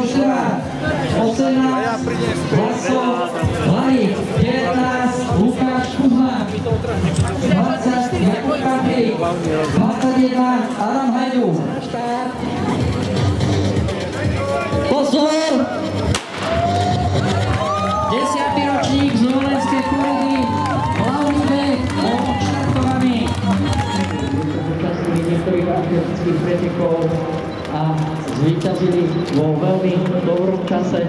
Jošura, 18 Vlasto Lanik, 19 Lukáš Kuzma, 20 Jakub Kaprik, 21 Adam Hajdu. Pozor! 10. ročník z Novolenskej Kuridy, hlavný beh odštartovaný. Účastnili niektorých atletických pretekov a zvíťazili vo veľmi dobrom čase.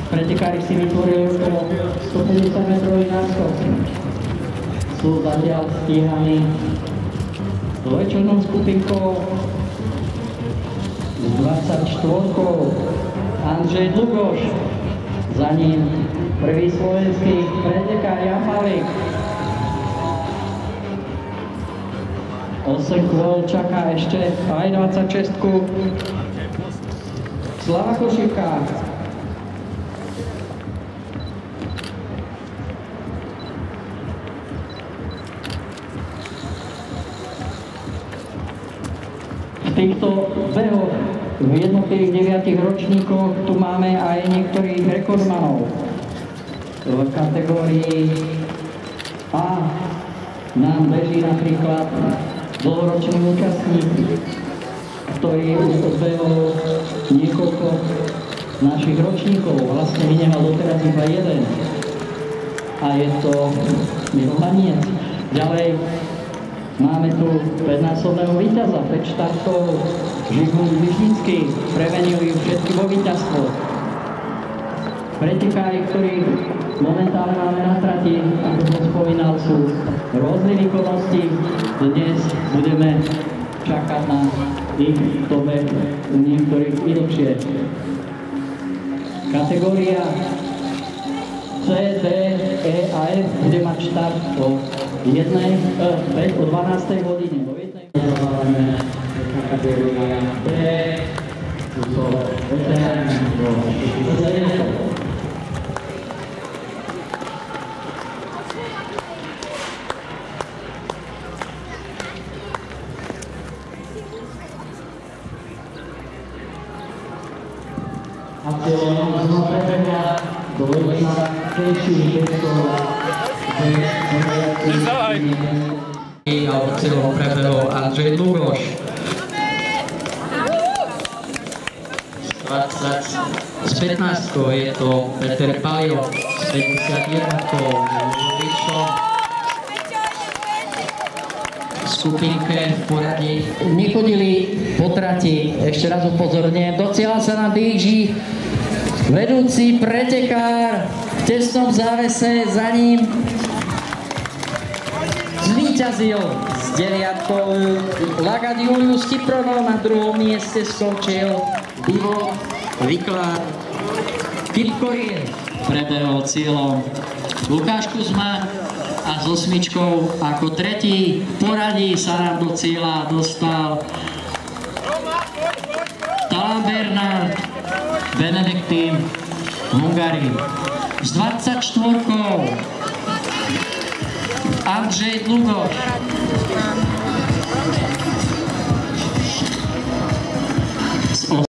Pretekári si vytvorili okolo 150 metrový náskok. Sú zatiaľ stíhaní dvojčlennou skupinkou s 24-kou Andrzej Dlugoš. Za ním prvý slovenský pretekár Jan Pavlik. 8 kvôl čaká ešte aj 26-ku Slava Košivka. V týchto behoch v jednotlivých 9 ročníkoch tu máme aj niektorých rekordmanov. V kategórii A nám beží napríklad dlhoročný účastník, ktorý odbehol niekoľko našich ročníkov. Vlastne vynemal doteraz iba jeden. A je to Miro Baniec. Ďalej máme tu 5-násobného víťaza, 5 štartov, Žigmund Vižnický, premenili všetky vo víťazstvo. Pretekári, ktorých momentálne máme na trati, ako som spomínal, sú rôzne výkonnosti. Dnes budeme čakať na ich dobe u niektorých i dlhšie. Kategória C, D, E a F bude mať štart o 12. hodine. Do 1. Zavávame kategória D, túto veterán do 7. A cieľom znova prebehla dôležitejších testov a cieľom prebehol Andrzej Dlugoš. S 15 je to Peter Palio, s 51 Vyšlo. V skupinke v poradí nechodili po trati, ešte raz upozorňujem, do cieľa sa nám blíži vedúci pretekár v tesnom závese, za ním zvíťazil s 9 Lagat Julius Cipronov, na druhom mieste skončil Ivo Viklár. Pipkorie prebehol cieľom Lukáš Kuzma a s 8 ako tretí poradí sa nám do cieľa dostal Talan Bernard Benediktín Hungary. S 24 Andrzej Dlugoš.